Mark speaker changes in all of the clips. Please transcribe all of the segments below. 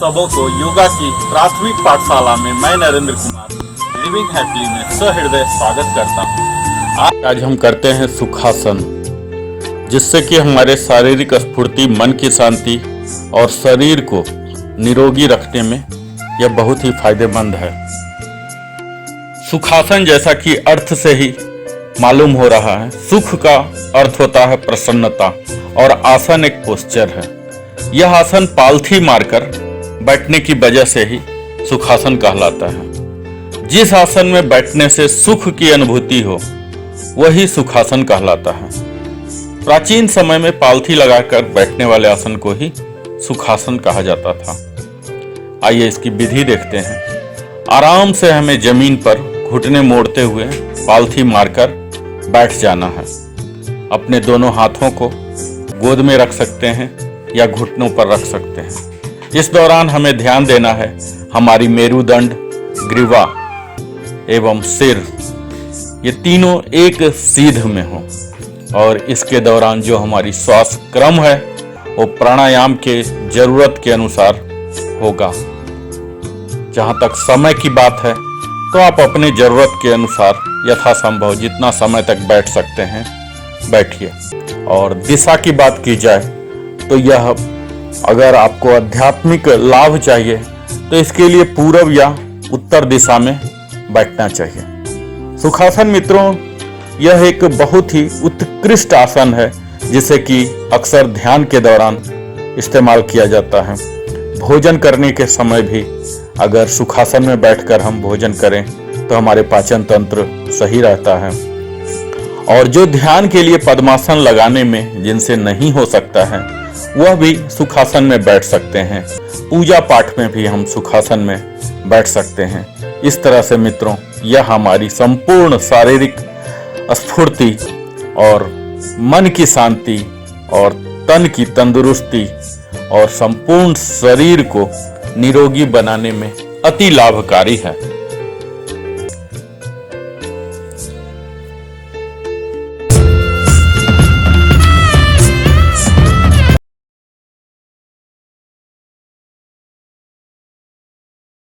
Speaker 1: सबों को योगा की प्राथमिक पाठशाला में मैं नरेंद्र कुमार लिविंग हैप्पीली में सहृदय स्वागत करता हूँ। आज हम करते हैं सुखासन, जिससे कि हमारे शारीरिक स्फूर्ति, मन की शांति और शरीर को निरोगी रखने में यह बहुत ही फायदेमंद है। सुखासन जैसा कि अर्थ से ही मालूम हो रहा है, सुख का अर्थ होता है प्रसन्नता और आसन एक पोस्चर है। यह आसन पालथी मारकर बैठने की वजह से ही सुखासन कहलाता है। जिस आसन में बैठने से सुख की अनुभूति हो वही सुखासन कहलाता है। प्राचीन समय में पालथी लगाकर बैठने वाले आसन को ही सुखासन कहा जाता था। आइए इसकी विधि देखते हैं। आराम से हमें जमीन पर घुटने मोड़ते हुए पालथी मारकर बैठ जाना है। अपने दोनों हाथों को गोद में रख सकते हैं या घुटनों पर रख सकते हैं। इस दौरान हमें ध्यान देना है हमारी मेरुदंड, ग्रीवा एवं सिर ये तीनों एक सीध में हो, और इसके दौरान जो हमारी श्वास क्रम है वो प्राणायाम के जरूरत के अनुसार होगा। जहाँ तक समय की बात है तो आप अपने जरूरत के अनुसार यथासंभव जितना समय तक बैठ सकते हैं बैठिए। और दिशा की बात की जाए तो यह अगर आपको आध्यात्मिक लाभ चाहिए तो इसके लिए पूर्व या उत्तर दिशा में बैठना चाहिए। सुखासन मित्रों, यह एक बहुत ही उत्कृष्ट आसन है जिसे कि अक्सर ध्यान के दौरान इस्तेमाल किया जाता है। भोजन करने के समय भी अगर सुखासन में बैठकर हम भोजन करें तो हमारे पाचन तंत्र सही रहता है। और जो ध्यान के लिए पद्मासन लगाने में जिनसे नहीं हो सकता है वह भी सुखासन में बैठ सकते हैं। पूजा पाठ में भी हम सुखासन में बैठ सकते हैं। इस तरह से मित्रों, यह हमारी संपूर्ण शारीरिक स्फूर्ति और मन की शांति और तन की तंदुरुस्ती और संपूर्ण शरीर को निरोगी बनाने में अति लाभकारी है।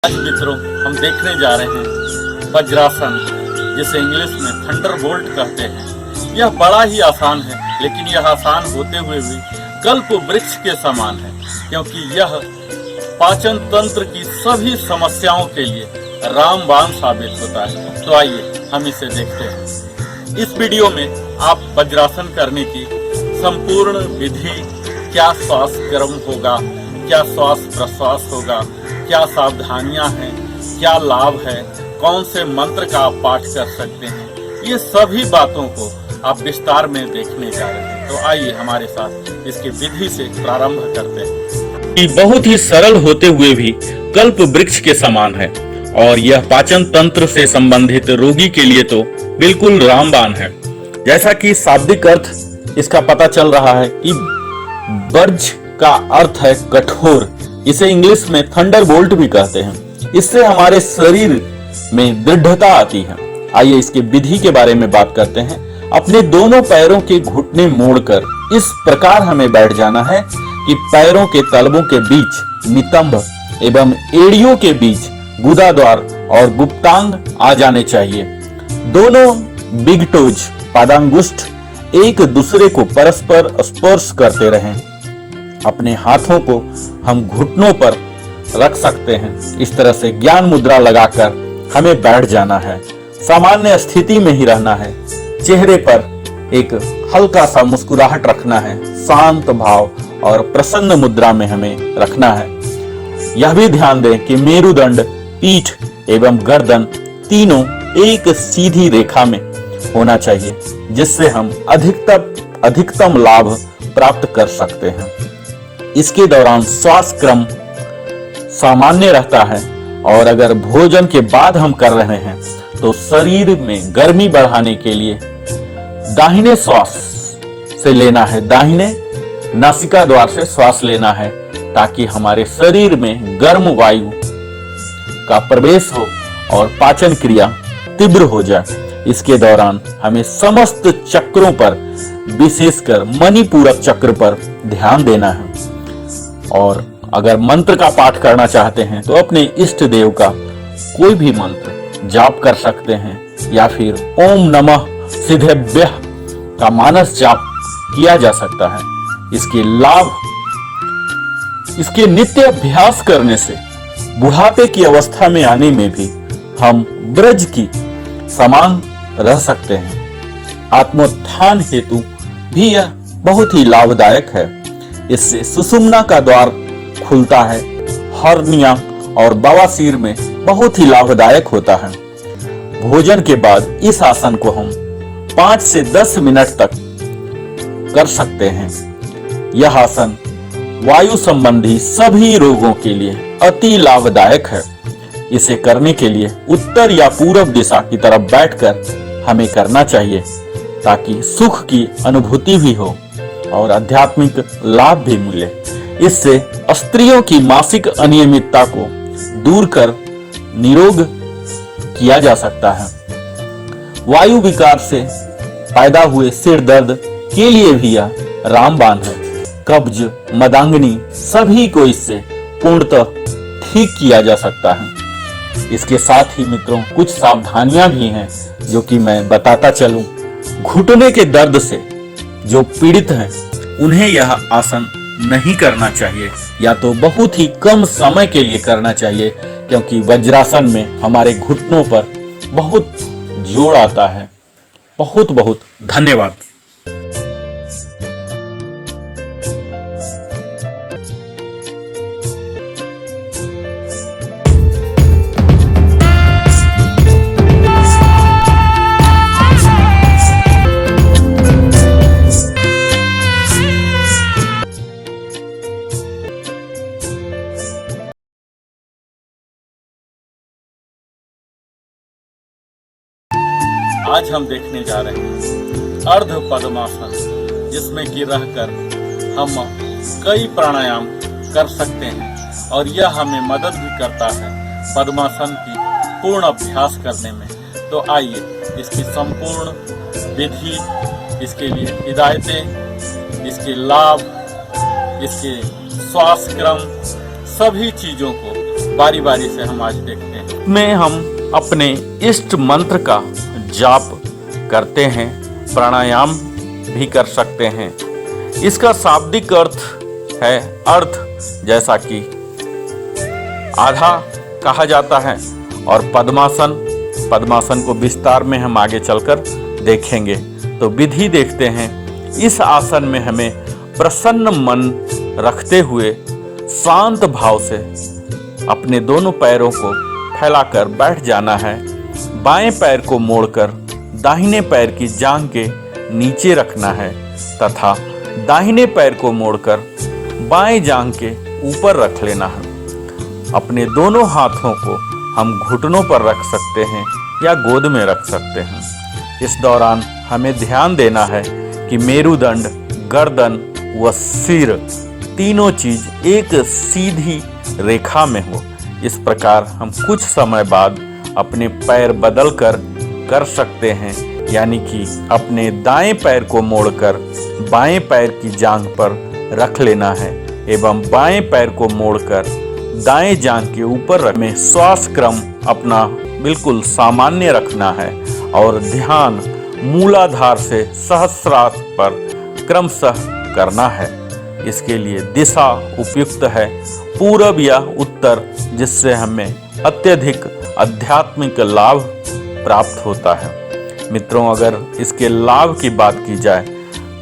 Speaker 1: आज मित्रों, हम देखने जा रहे हैं वज्रासन, जिसे इंग्लिश में थंडरबोल्ट कहते हैं। यह बड़ा ही आसान है, लेकिन यह आसान होते हुए भी कल्प वृक्ष के समान है, क्योंकि यह पाचन तंत्र की सभी समस्याओं के लिए रामबाण साबित होता है। तो आइए हम इसे देखते हैं। इस वीडियो में आप वज्रासन करने की संपूर्ण विधि, क्या श्वास क्रम होगा, क्या श्वास प्रश्वास होगा, क्या सावधानियां हैं, क्या लाभ है, कौन से मंत्र का आप पाठ कर सकते हैं, ये सभी बातों को आप विस्तार में देखने जा रहे हैं। तो आइए हमारे साथ इसकी विधि से प्रारंभ करते हैं। बहुत ही सरल होते हुए भी कल्प वृक्ष के समान है, और यह पाचन तंत्र से संबंधित रोगी के लिए तो बिल्कुल रामबाण है। जैसा कि शाब्दिक अर्थ इसका पता चल रहा है कि वर्ज का अर्थ है कठोर, इसे इंग्लिश में थंडरबोल्ट भी कहते हैं। इससे हमारे शरीर में दृढ़ता आती है। आइए इसके विधि के बारे में बात करते हैं। अपने दोनों पैरों के घुटने मोड़कर इस प्रकार हमें बैठ जाना है कि पैरों के तलवों के बीच नितंब एवं एड़ियों के बीच गुदाद्वार और गुप्तांग आ जाने चाहिए। दोनों बिग टोज, पादांगुष्ठ एक दूसरे को परस्पर स्पर्श करते रहें। अपने हाथों को हम घुटनों पर रख सकते हैं। इस तरह से ज्ञान मुद्रा लगाकर हमें बैठ जाना है। सामान्य स्थिति में ही रहना है। चेहरे पर एक हल्का सा मुस्कुराहट रखना है। शांत भाव और प्रसन्न मुद्रा में हमें रखना है। यह भी ध्यान दें कि मेरुदंड, पीठ एवं गर्दन तीनों एक सीधी रेखा में होना चाहिए, जिससे हम अधिकतम लाभ प्राप्त कर सकते हैं। इसके दौरान श्वास क्रम सामान्य रहता है, और अगर भोजन के बाद हम कर रहे हैं तो शरीर में गर्मी बढ़ाने के लिए दाहिने श्वास से लेना है, दाहिने नासिका द्वार से श्वास लेना है, ताकि हमारे शरीर में गर्म वायु का प्रवेश हो और पाचन क्रिया तीव्र हो जाए। इसके दौरान हमें समस्त चक्रों पर, विशेषकर मणिपूरक चक्र पर ध्यान देना है, और अगर मंत्र का पाठ करना चाहते हैं तो अपने इष्ट देव का कोई भी मंत्र जाप कर सकते हैं या फिर ओम नमः सिद्धेभ्यः का मानस जाप किया जा सकता है। इसके लाभ, इसके नित्य अभ्यास करने से बुढ़ापे की अवस्था में आने में भी हम ब्रज की समान रह सकते हैं। आत्मोत्थान हेतु भी यह बहुत ही लाभदायक है। इससे सुषुम्ना का द्वार खुलता है, हर्निया और बवासीर में बहुत ही लाभदायक होता है। भोजन के बाद इस आसन को हम 5 से 10 मिनट तक कर सकते हैं। यह आसन वायु संबंधी सभी रोगों के लिए अति लाभदायक है। इसे करने के लिए उत्तर या पूरब दिशा की तरफ बैठकर हमें करना चाहिए ताकि सुख की अनुभूति भी हो और आध्यात्मिक लाभ भी मिले। इससे स्त्रियों की मासिक अनियमितता को दूर कर निरोग किया जा सकता है। वायु विकार से पैदा हुए सिर दर्द के लिए भी यह रामबाण है। कब्ज, मदांगनी सभी को इससे पूर्णतः ठीक किया जा सकता है। इसके साथ ही मित्रों कुछ सावधानियां भी हैं जो कि मैं बताता चलूं। घुटने के दर्द से जो पीड़ित हैं उन्हें यह आसन नहीं करना चाहिए या तो बहुत ही कम समय के लिए करना चाहिए, क्योंकि वज्रासन में हमारे घुटनों पर बहुत जोर आता है। बहुत बहुत धन्यवाद। आज हम देखने जा रहे हैं अर्ध पद्मासन, जिसमें कि रहकर हम कई प्राणायाम कर सकते हैं और यह हमें मदद भी करता है पद्मासन की पूर्ण अभ्यास करने में। तो आइए इसकी संपूर्ण विधि, इसके लिए हिदायतें, इसके लाभ, इसके श्वास क्रम, सभी चीजों को बारी बारी से हम आज देखते हैं। में हम अपने इष्ट मंत्र का जाप करते हैं, प्राणायाम भी कर सकते हैं। इसका शाब्दिक अर्थ है अर्ध, जैसा कि आधा कहा जाता है, और पद्मासन को विस्तार में हम आगे चलकर देखेंगे। तो विधि देखते हैं। इस आसन में हमें प्रसन्न मन रखते हुए शांत भाव से अपने दोनों पैरों को फैलाकर बैठ जाना है। बाएं पैर को मोड़कर दाहिने पैर की जांघ के नीचे रखना है तथा दाहिने पैर को मोड़कर बाएं जांघ के ऊपर रख लेना है। अपने दोनों हाथों को हम घुटनों पर रख सकते हैं या गोद में रख सकते हैं। इस दौरान हमें ध्यान देना है कि मेरुदंड, गर्दन व सिर तीनों चीज एक सीधी रेखा में हो। इस प्रकार हम कुछ समय बाद अपने पैर बदल कर सकते हैं, यानी कि अपने दाएं पैर को मोड़कर बाएं पैर की जांघ पर रख लेना है एवं बाएं पैर को मोड़कर दाएं जांघ के ऊपर रखने। श्वास क्रम अपना बिल्कुल सामान्य रखना है और ध्यान मूलाधार से सहस्रार पर क्रमशः करना है। इसके लिए दिशा उपयुक्त है पूरब या उत्तर, जिससे हमें अत्यधिक आध्यात्मिक लाभ प्राप्त होता है। मित्रों, अगर इसके लाभ की बात की जाए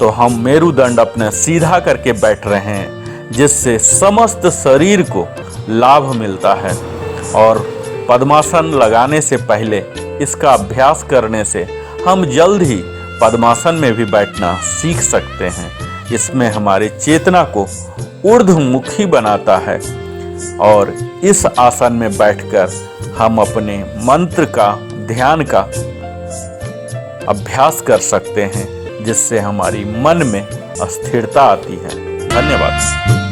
Speaker 1: तो हम मेरुदंड अपने सीधा करके बैठ रहे हैं, जिससे समस्त शरीर को लाभ मिलता है। और पद्मासन लगाने से पहले इसका अभ्यास करने से हम जल्द ही पद्मासन में भी बैठना सीख सकते हैं। इसमें हमारी चेतना को ऊर्ध्वमुखी बनाता है और इस आसन में बैठकर हम अपने मंत्र का, ध्यान का अभ्यास कर सकते हैं, जिससे हमारी मन में स्थिरता आती है। धन्यवाद।